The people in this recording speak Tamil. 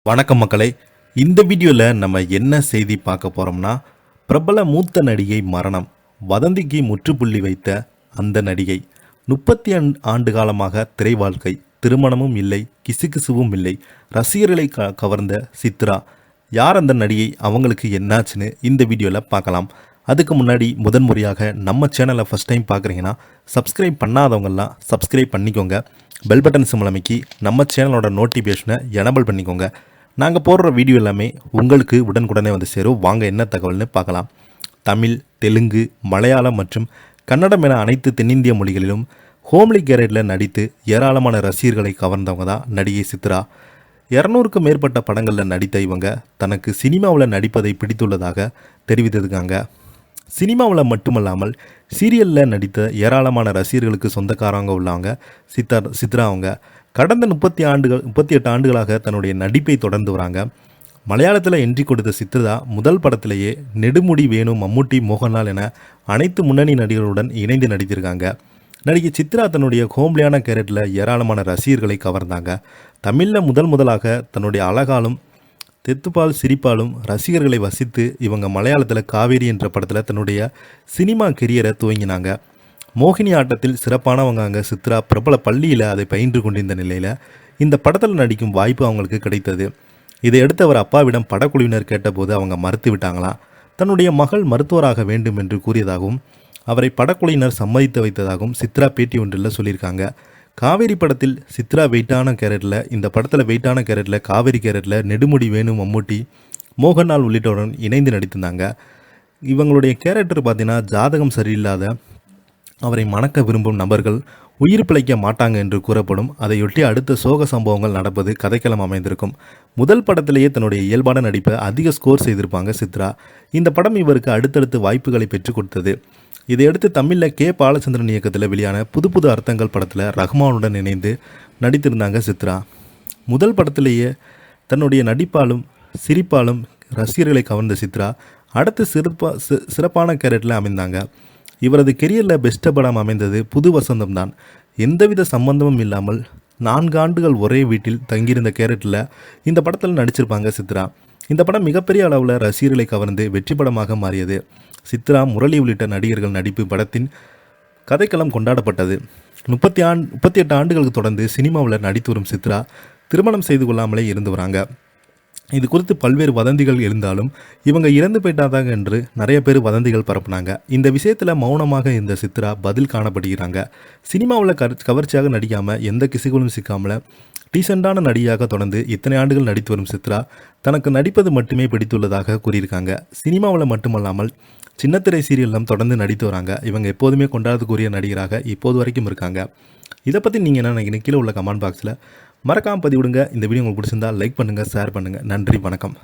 வணக்கம் மக்களே. இந்த வீடியோவில் நம்ம என்ன செய்தி பார்க்க போகிறோம்னா, பிரபல மூத்த நடிகை மரணம், வதந்திக்கு முற்றுப்புள்ளி வைத்த அந்த நடிகை. 30 ஆண்டு காலமாக திரை வாழ்க்கை, திருமணமும் இல்லை, கிசுகிசுவும் இல்லை, ரசிகர்களை கவர்ந்த சித்ரா. யார் அந்த நடிகை, அவங்களுக்கு என்னாச்சுன்னு இந்த வீடியோவில் பார்க்கலாம். அதுக்கு முன்னாடி முதன்முறையாக நம்ம சேனலை ஃபஸ்ட் டைம் பார்க்குறீங்கன்னா சப்ஸ்கிரைப் பண்ணாதவங்கெல்லாம் சப்ஸ்கிரைப் பண்ணிக்கோங்க. பெல் பட்டன் சிம்பல் அமைக்கி நம்ம சேனலோட நோட்டிஃபிகேஷனை எனபிள் பண்ணிக்கோங்க. நாங்கள் போடுற வீடியோ எல்லாமே உங்களுக்கு உடனுக்குடனே வந்து சேரும். வாங்க என்ன தகவல்னு பார்க்கலாம். தமிழ், தெலுங்கு, மலையாளம் மற்றும் கன்னடம் என அனைத்து தென்னிந்திய மொழிகளிலும் ஹோம்லி கேரட்டில் நடித்து ஏராளமான ரசிகர்களை கவர்ந்தவங்க தான் நடிகை சித்ரா. 200க்கும் மேற்பட்ட படங்களில் நடித்த இவங்க தனக்கு சினிமாவில் நடிப்பதை பிடித்துள்ளதாக தெரிவித்திருக்காங்க. சினிமாவில் மட்டுமல்லாமல் சீரியலில் நடித்த ஏராளமான ரசிகர்களுக்கு சொந்தக்காரங்க உள்ளவங்க சித்ரா. அவங்க கடந்த 38 ஆண்டுகளாக தன்னுடைய நடிப்பை தொடர்ந்து வராங்க. மலையாளத்தில் என்ட்ரி கொடுத்த சித்ரா முதல் படத்திலேயே நெடுமுடி வேணு, மம்முட்டி, மோகன்லால் என அனைத்து முன்னணி நடிகர்களுடன் இணைந்து நடித்திருக்காங்க. நடிகை சித்ரா தன்னுடைய ஹோம்லியான கேரக்டரில் ஏராளமான ரசிகர்களை கவர்ந்தாங்க. தமிழில் முதலாக தன்னுடைய அழகாலும் தெத்துப்பால் சிரிப்பாலும் ரசிகர்களை வசித்து இவங்க மலையாளத்தில் காவேரி என்ற படத்தில் தன்னுடைய சினிமா கெரியரை துவங்கினாங்க. மோகினி ஆட்டத்தில் சிறப்பானவங்க சித்ரா பிரபல பள்ளியில் அதை பயின்று கொண்டிருந்த நிலையில் இந்த படத்தில் நடிக்கும் வாய்ப்பு அவங்களுக்கு கிடைத்தது. இதையடுத்து அவர் அப்பாவிடம் படக்குழுவினர் கேட்டபோது அவங்க மறுத்து விட்டாங்களாம். தன்னுடைய மகள் மருத்துவராக வேண்டும் என்று கூறியதாகவும் அவரை படக்குழுவினர் சம்மதித்து வைத்ததாகவும் சித்ரா பேட்டி ஒன்றில் சொல்லியிருக்காங்க. காவேரி படத்தில் சித்ரா வெயிட்டான கேரட்டில், இந்த படத்தில் வெயிட்டான கேரட்டில் காவேரி கேரட்டில் நெடுமுடி வேணு, மம்முட்டி, மோகன்லால் உள்ளிட்டோருடன் இணைந்து நடித்திருந்தாங்க. இவங்களுடைய கேரக்டர் பார்த்தீங்கன்னா ஜாதகம் சரியில்லாத, அவரை மணக்க விரும்பும் நபர்கள் உயிர் பிழைக்க மாட்டாங்க என்று கூறப்படும். அதையொட்டி அடுத்த சோக சம்பவங்கள் நடப்பது கதைக்களம் அமைந்திருக்கும். முதல் படத்திலேயே தன்னுடைய இயல்பான நடிப்பை அதிக ஸ்கோர் செய்திருப்பாங்க சித்ரா. இந்த படம் இவருக்கு அடுத்தடுத்து வாய்ப்புகளை பெற்றுக் கொடுத்தது. இதையடுத்து தமிழில் கே பாலச்சந்திரன் இயக்கத்தில் வெளியான புது அர்த்தங்கள் படத்தில் ரஹ்மானுடன் இணைந்து நடித்திருந்தாங்க சித்ரா. முதல் படத்திலேயே தன்னுடைய நடிப்பாலும் சிரிப்பாலும் ரசிகர்களை கவர்ந்த சித்ரா அடுத்து சிறப்பான கேரக்டரில் அமைந்தாங்க. இவரது கெரியரில் பெஸ்ட் படம் அமைந்தது புது வசந்தம் தான். எந்தவித சம்பந்தமும் இல்லாமல் 4 ஆண்டுகள் ஒரே வீட்டில் தங்கியிருந்த கேரக்டரில் இந்த படத்தில் நடிச்சிருப்பாங்க சித்ரா. இந்த படம் மிகப்பெரிய அளவில் ரசிகர்களை கவர்ந்து வெற்றி படமாக மாறியது. சித்ரா, முரளி உள்ளிட்ட நடிகர்கள் நடிப்பு படத்தின் கதைக்களம் கொண்டாடப்பட்டது. 38 ஆண்டுகளுக்கு தொடர்ந்து சினிமாவில் நடித்து வரும் சித்ரா திருமணம் செய்து கொள்ளாமலே இருந்து வராங்க. இது குறித்து பல்வேறு வதந்திகள் இருந்தாலும் இவங்க இறந்து போயிட்டாதாக என்று நிறைய பேர் வதந்திகள் பரப்புனாங்க. இந்த விஷயத்தில் மௌனமாக இந்த சித்ரா பதில் காணப்படுகிறாங்க. சினிமாவில் கவர்ச்சியாக நடிக்காமல் எந்த கிசுகளும் சிக்காமல் டீசெண்டான நடிகையாக தொடர்ந்து இத்தனை ஆண்டுகள் நடித்து வரும் சித்ரா தனக்கு நடிப்பது மட்டுமே பிடித்துள்ளதாக கூறியிருக்காங்க. சினிமாவில் மட்டுமல்லாமல் சின்னத்திரை சீரியலிலும் தொடர்ந்து நடித்து வராங்க. இவங்க எப்போதுமே கொண்டாடத்துக்குரிய நடிகராக இப்போது வரைக்கும் இருக்காங்க. இதை பற்றி நீங்கள் என்ன நினைக்கிறீங்க? கீழே உள்ள கமெண்ட் பாக்ஸில் மறக்காமல் பதிவிடுங்க. இந்த வீடியோ உங்களுக்கு பிடிச்சிருந்தால் லைக் பண்ணுங்கள், ஷேர் பண்ணுங்கள். நன்றி, வணக்கம்.